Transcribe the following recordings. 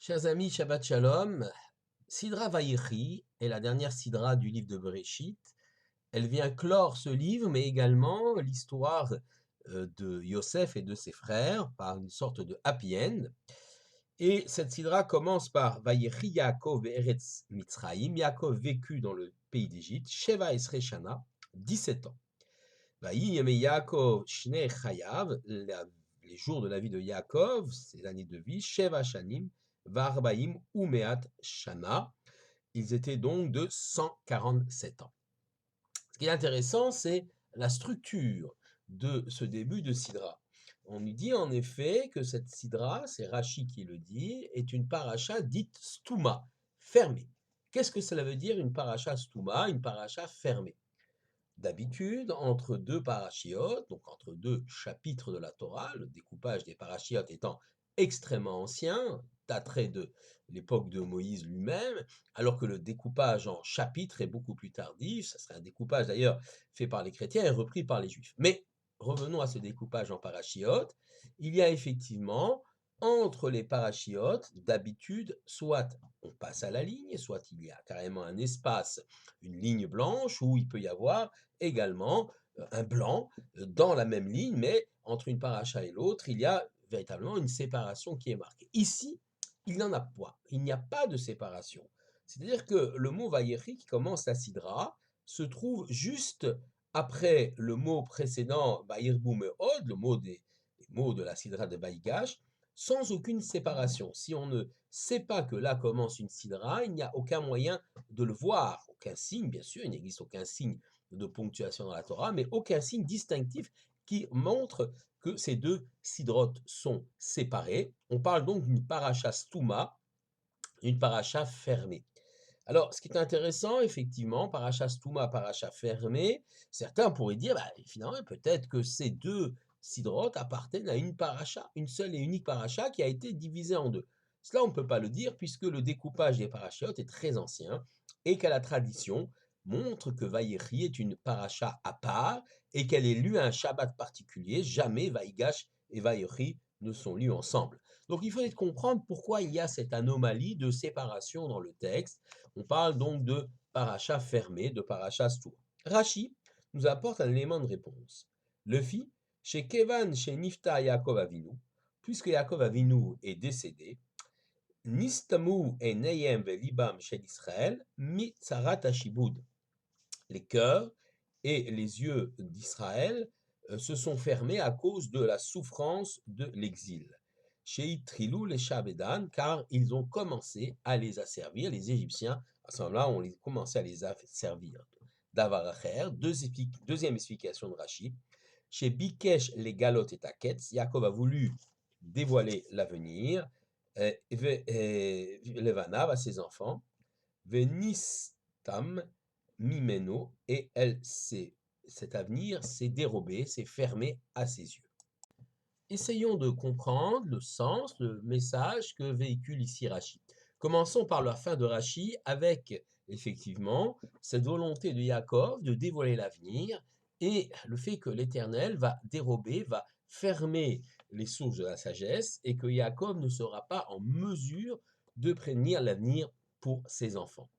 Chers amis, Shabbat Shalom. Sidra Vayechi est la dernière sidra du livre de Bereshit. Elle vient clore ce livre, mais également l'histoire de Yosef et de ses frères par une sorte de happy end. Et cette sidra commence par Vayechi Yaakov Eretz Mitzrayim. Yaakov vécut dans le pays d'Égypte, Sheva Esre Shana, 17 ans. Vayiyeme Yaakov Shnei Chayav, les jours de la vie de Yaakov, ses années de vie, Sheva Shanim, Varbaim Umeat Shana. Ils étaient donc de 147 ans. Ce qui est intéressant, c'est la structure de ce début de Sidra. On nous dit en effet que cette Sidra, c'est Rashi qui le dit, est une paracha dite Stouma, fermée. Qu'est-ce que cela veut dire une paracha Stouma, une paracha fermée? D'habitude, entre deux parachiotes, donc entre deux chapitres de la Torah, le découpage des parachiotes étant extrêmement ancien, daterait de l'époque de Moïse lui-même, alors que le découpage en chapitres est beaucoup plus tardif. Ça serait un découpage d'ailleurs fait par les chrétiens et repris par les juifs. Mais revenons à ce découpage en parachiotes. Il y a effectivement entre les parachiotes, d'habitude, soit on passe à la ligne, soit il y a carrément un espace, une ligne blanche, où il peut y avoir également un blanc dans la même ligne, mais entre une paracha et l'autre, il y a véritablement une séparation qui est marquée. Ici, il n'y en a pas. Il n'y a pas de séparation. C'est-à-dire que le mot Vayechi qui commence la sidra se trouve juste après le mot précédent Vayirbu Me'od, le mot des mots de la sidra de Vaïgash, sans aucune séparation. Si on ne sait pas que là commence une sidra, il n'y a aucun moyen de le voir, aucun signe, bien sûr, il n'existe aucun signe de ponctuation dans la Torah, mais aucun signe distinctif qui montre que ces deux sidrotes sont séparés. On parle donc d'une paracha stouma, une paracha fermée. Alors, ce qui est intéressant, effectivement, paracha stouma, paracha fermée, certains pourraient dire, finalement, peut-être que ces deux sidrotes appartiennent à une paracha, une seule et unique paracha qui a été divisée en deux. Cela, on ne peut pas le dire puisque le découpage des parachiotes est très ancien et qu'à la tradition montre que Vayechi est une paracha à part et qu'elle est lue à un Shabbat particulier. Jamais Vaïgash et Vayechi ne sont lus ensemble. Donc, il faudrait comprendre pourquoi il y a cette anomalie de séparation dans le texte. On parle donc de paracha fermé, de paracha stour. Rashi nous apporte un élément de réponse. Le fit chez Kevan, chez Nifta Yaakov Avinu, puisque Yaakov Avinu est décédé, Nistamu et Neyem velibam chez Israël, mitzarat ashibud. Les cœurs et les yeux d'Israël se sont fermés à cause de la souffrance de l'exil. Chez Trilou les Shabedan, car ils ont commencé à les asservir, les Égyptiens, à ce moment-là, on les commençait à les asservir. Davaracher, deuxième explication de Rashi. Chez Bikesh les Galot et Taketz, Jacob a voulu dévoiler l'avenir, Levanav à ses enfants, Venistam Mimeno, et cet avenir s'est dérobé, s'est fermé à ses yeux. Essayons de comprendre le sens, le message que véhicule ici Rashi. Commençons par la fin de Rashi avec effectivement cette volonté de Yaakov de dévoiler l'avenir et le fait que l'Éternel va dérober, va fermer les sources de la sagesse et que Yaakov ne sera pas en mesure de prévenir l'avenir pour ses enfants.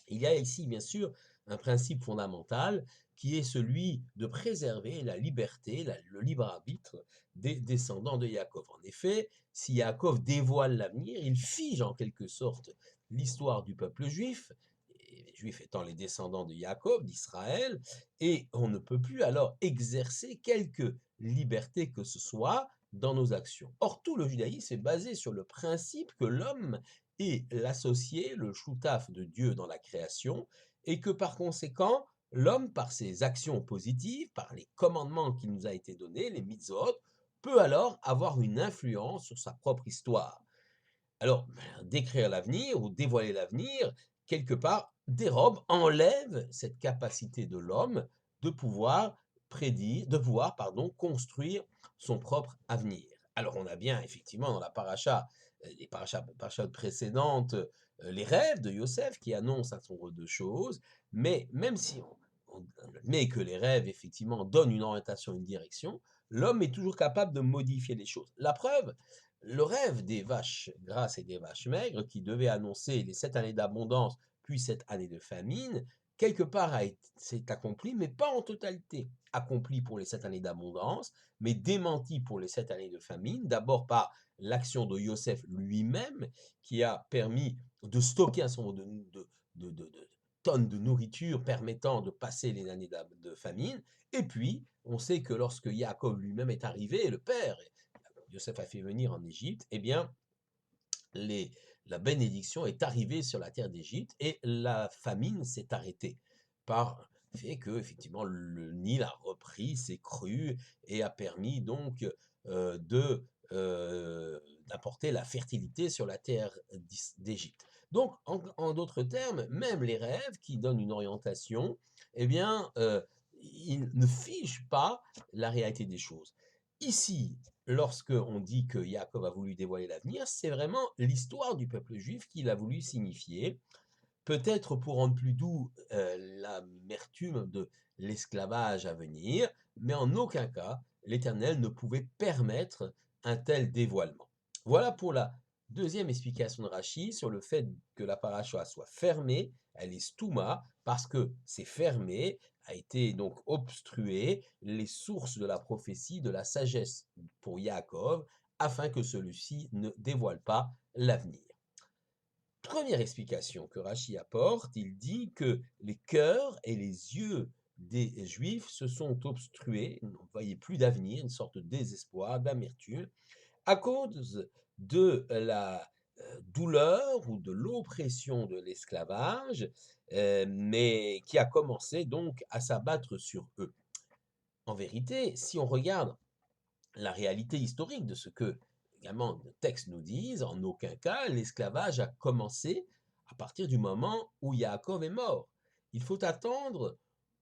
Il y a ici, bien sûr, un principe fondamental qui est celui de préserver la liberté, le libre arbitre des descendants de Yaakov. En effet, si Yaakov dévoile l'avenir, il fige en quelque sorte l'histoire du peuple juif, les juifs étant les descendants de Yaakov, d'Israël, et on ne peut plus alors exercer quelque liberté que ce soit dans nos actions. Or, tout le judaïsme est basé sur le principe que l'homme est l'associé, le choutaf de Dieu dans la création, et que par conséquent, l'homme, par ses actions positives, par les commandements qui nous a été donnés, les mitzvot, peut alors avoir une influence sur sa propre histoire. Alors, décrire l'avenir ou dévoiler l'avenir, quelque part, dérobe, enlève cette capacité de l'homme de pouvoir prédire, de pouvoir, construire son propre avenir. Alors, on a bien, effectivement, dans la paracha, les parachas précédentes, les rêves de Yosef qui annoncent un certain nombre de choses, mais même si on admet que les rêves, effectivement, donnent une orientation, une direction, l'homme est toujours capable de modifier les choses. La preuve, Le rêve des vaches grasses et des vaches maigres, qui devait annoncer les 7 années d'abondance, puis 7 années de famine, quelque part s'est accompli, mais pas en totalité. Accompli pour les 7 années d'abondance, mais démenti pour les 7 années de famine, d'abord par l'action de Yosef lui-même, qui a permis de stocker un certain nombre de tonnes de nourriture permettant de passer les années de famine, et puis on sait que lorsque Yaakov lui-même est arrivé, le père, Yosef a fait venir en Égypte, eh bien, les, la bénédiction est arrivée sur la terre d'Égypte et la famine s'est arrêtée par le fait que, effectivement, le Nil a repris ses crues et a permis donc de d'apporter la fertilité sur la terre d'Égypte. Donc, en d'autres termes, même les rêves qui donnent une orientation, eh bien, ils ne figent pas la réalité des choses. Ici, lorsque on dit que Yaakov a voulu dévoiler l'avenir, c'est vraiment l'histoire du peuple juif qu'il a voulu signifier, peut-être pour rendre plus doux l'amertume de l'esclavage à venir, mais en aucun cas l'Éternel ne pouvait permettre un tel dévoilement. Voilà pour la deuxième explication de Rachi sur le fait que la paracha soit fermée, elle est stouma, parce que c'est fermé, a été donc obstrué les sources de la prophétie, de la sagesse pour Yaakov, afin que celui-ci ne dévoile pas l'avenir. Première explication que Rachi apporte, il dit que les cœurs et les yeux des Juifs se sont obstrués, ne voyaient plus d'avenir, une sorte de désespoir, d'amertume, à cause de la douleur ou de l'oppression de l'esclavage, mais qui a commencé donc à s'abattre sur eux. En vérité, si on regarde la réalité historique de ce que également le texte nous disent, en aucun cas l'esclavage a commencé à partir du moment où Yaakov est mort. Il faut attendre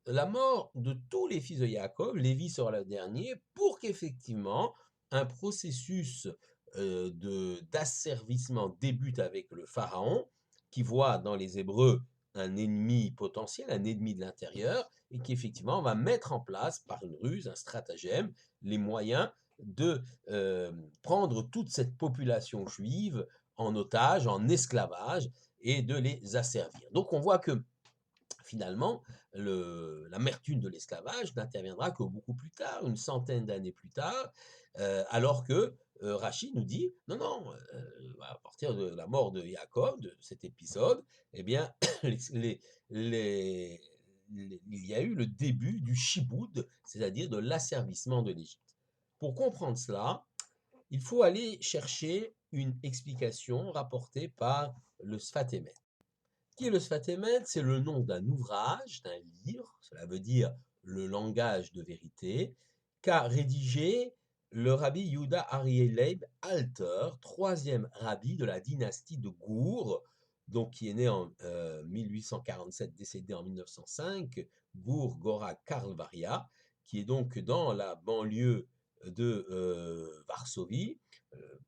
la mort de tous les fils de Yaakov, Lévi sera le dernier, pour qu'effectivement un processus d'asservissement débute avec le pharaon, qui voit dans les Hébreux un ennemi potentiel, un ennemi de l'intérieur, et qui effectivement va mettre en place, par une ruse, un stratagème, les moyens de prendre toute cette population juive en otage, en esclavage, et de les asservir. Donc on voit que finalement, l'amertume de l'esclavage n'interviendra que beaucoup plus tard, une centaine d'années plus tard, alors que Rachid nous dit, non, non, à partir de la mort de Jacob, de cet épisode, eh bien, les, les, il y a eu le début du chiboud, c'est-à-dire de l'asservissement de l'Égypte. Pour comprendre cela, il faut aller chercher une explication rapportée par le Sfat Emet. Qui est le Sfat Emet? C'est le nom d'un ouvrage, d'un livre, cela veut dire le langage de vérité, qu'a rédigé le rabbi Yehuda Aryeh Leib Alter, troisième rabbi de la dynastie de Gour, donc qui est né en 1847, décédé en 1905, Gour Gora Karlvaria, qui est donc dans la banlieue de Varsovie,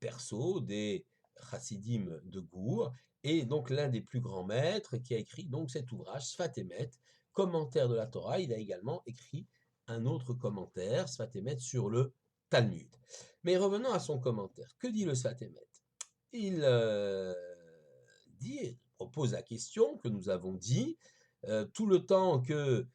berceau des chassidim de Gour, et donc l'un des plus grands maîtres qui a écrit donc cet ouvrage, Sfat Emet, commentaire de la Torah. Il a également écrit un autre commentaire, Sfat Emet, sur le Talmud. Mais revenons à son commentaire. Que dit le Sfat Emet? Il propose la question que nous avons dit, tout le temps que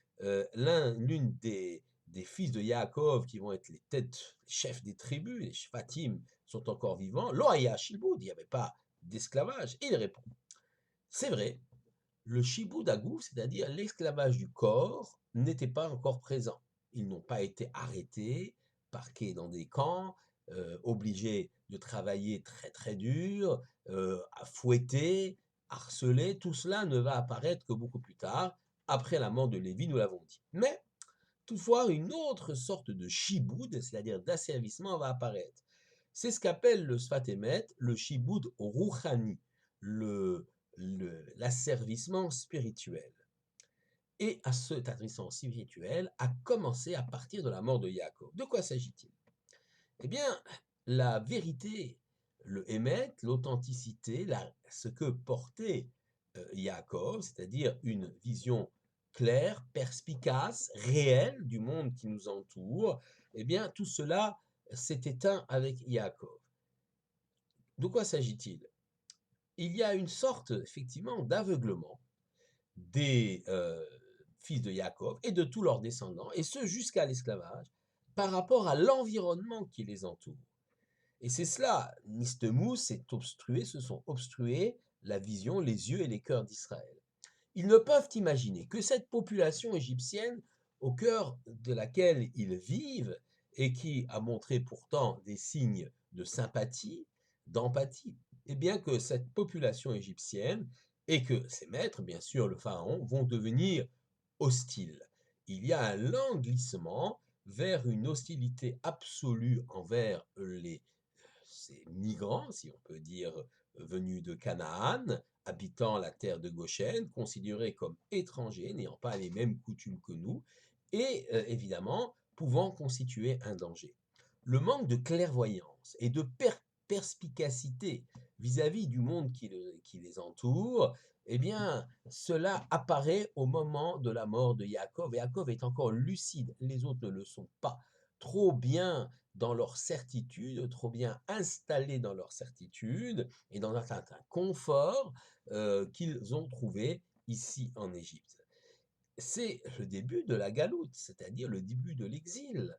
l'une des fils de Yaakov, qui vont être les têtes, les chefs des tribus, les Shvatim, sont encore vivants, Loaya Shilboud, il n'y avait pas d'esclavage. Et il répond, c'est vrai, le Shiboud Agouf, c'est-à-dire l'esclavage du corps, n'était pas encore présent. Ils n'ont pas été arrêtés, parqués dans des camps, obligés de travailler très très dur, à fouetter, harceler. Tout cela ne va apparaître que beaucoup plus tard, après la mort de Lévi, nous l'avons dit. Mais toutefois, une autre sorte de shiboud, c'est-à-dire d'asservissement, va apparaître. C'est ce qu'appelle le Sfat Emet le shiboud rouhani, l'asservissement spirituel. Et à cet asservissement spirituel a commencé à partir de la mort de Yaakov. De quoi s'agit-il? Eh bien, la vérité, le Emet, l'authenticité, ce que portait Yaakov, c'est-à-dire une vision claire, perspicace, réelle du monde qui nous entoure, eh bien, tout cela s'est éteint avec Yaakov. De quoi s'agit-il? Il y a une sorte, effectivement, d'aveuglement des fils de Jacob et de tous leurs descendants, et ce jusqu'à l'esclavage, par rapport à l'environnement qui les entoure. Et c'est cela, Nistemous s'est obstrué, se sont obstrués la vision, les yeux et les cœurs d'Israël. Ils ne peuvent imaginer que cette population égyptienne, au cœur de laquelle ils vivent, et qui a montré pourtant des signes de sympathie, d'empathie, et bien que cette population égyptienne et que ses maîtres, bien sûr le pharaon, vont devenir hostiles. Il y a un lent glissement vers une hostilité absolue envers ces migrants, si on peut dire, venus de Canaan, habitant la terre de Goshen, considérés comme étrangers, n'ayant pas les mêmes coutumes que nous, et évidemment pouvant constituer un danger. Le manque de clairvoyance et de perspicacité vis-à-vis du monde qui les entoure, eh bien, cela apparaît au moment de la mort de Yaakov. Et Yaakov est encore lucide, les autres ne le sont pas. Trop bien dans leur certitude, trop bien installés dans leur certitude et dans un certain confort qu'ils ont trouvé ici en Égypte. C'est le début de la galoute, c'est-à-dire le début de l'exil.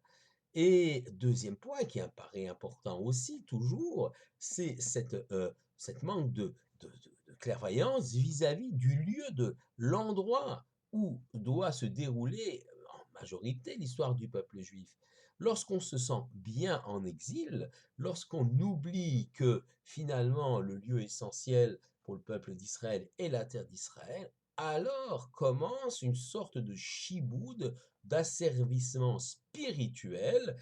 Et deuxième point qui apparaît important aussi, toujours, c'est cette manque de clairvoyance vis-à-vis du lieu, de l'endroit où doit se dérouler en majorité l'histoire du peuple juif. Lorsqu'on se sent bien en exil, lorsqu'on oublie que finalement le lieu essentiel pour le peuple d'Israël est la terre d'Israël, alors commence une sorte de chiboud, d'asservissement spirituel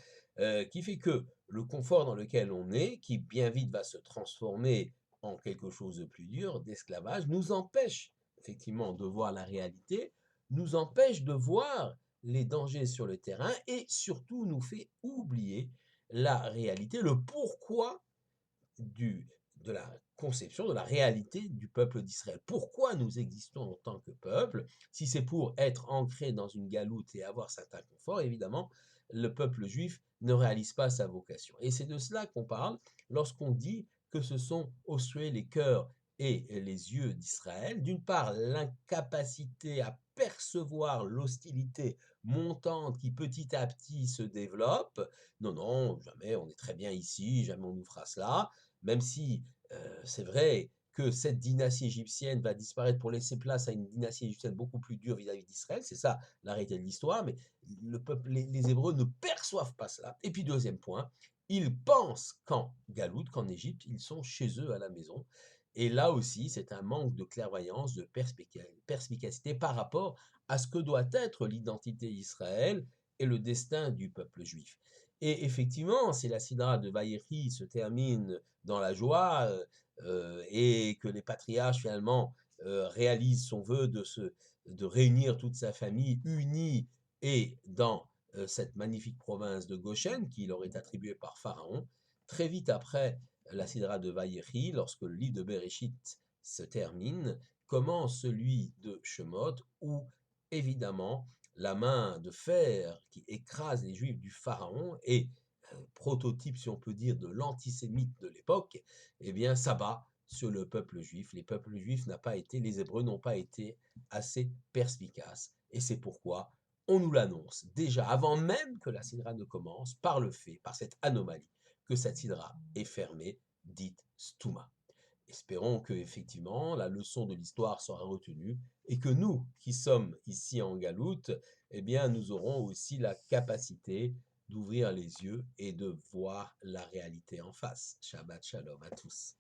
qui fait que le confort dans lequel on est, qui bien vite va se transformer en quelque chose de plus dur, d'esclavage, nous empêche effectivement de voir la réalité, nous empêche de voir les dangers sur le terrain et surtout nous fait oublier la réalité, le pourquoi de la conception, de la réalité du peuple d'Israël. Pourquoi nous existons en tant que peuple? Si c'est pour être ancré dans une galoute et avoir certains conforts, évidemment, le peuple juif ne réalise pas sa vocation. Et c'est de cela qu'on parle lorsqu'on dit que ce sont ossués les cœurs et les yeux d'Israël. D'une part, l'incapacité à percevoir l'hostilité montante qui petit à petit se développe. Non, non, jamais, on est très bien ici, jamais on nous fera cela. Même si c'est vrai que cette dynastie égyptienne va disparaître pour laisser place à une dynastie égyptienne beaucoup plus dure vis-à-vis d'Israël, c'est ça la réalité de l'histoire, mais le peuple, les Hébreux ne perçoivent pas cela. Et puis deuxième point, ils pensent qu'en Galoute, qu'en Égypte, ils sont chez eux à la maison. Et là aussi, c'est un manque de clairvoyance, de perspicacité par rapport à ce que doit être l'identité d'Israël et le destin du peuple juif. Et effectivement, si la sidra de Vaïri se termine dans la joie et que les patriarches finalement réalisent son vœu de réunir toute sa famille unie et dans cette magnifique province de Goshen qui leur est attribuée par Pharaon, très vite après la sidra de Vaïri, lorsque le livre de Bereshit se termine, commence celui de Shemot où évidemment la main de fer qui écrase les Juifs du Pharaon et prototype, si on peut dire, de l'antisémite de l'époque, eh bien, s'abat sur le peuple juif. Les peuples juifs n'ont pas été, les Hébreux n'ont pas été assez perspicaces. Et c'est pourquoi on nous l'annonce déjà avant même que la sidra ne commence, par le fait, par cette anomalie, que cette sidra est fermée, dite Stouma. Espérons que effectivement la leçon de l'histoire sera retenue et que nous, qui sommes ici en Galoute, eh bien, nous aurons aussi la capacité d'ouvrir les yeux et de voir la réalité en face. Shabbat shalom à tous.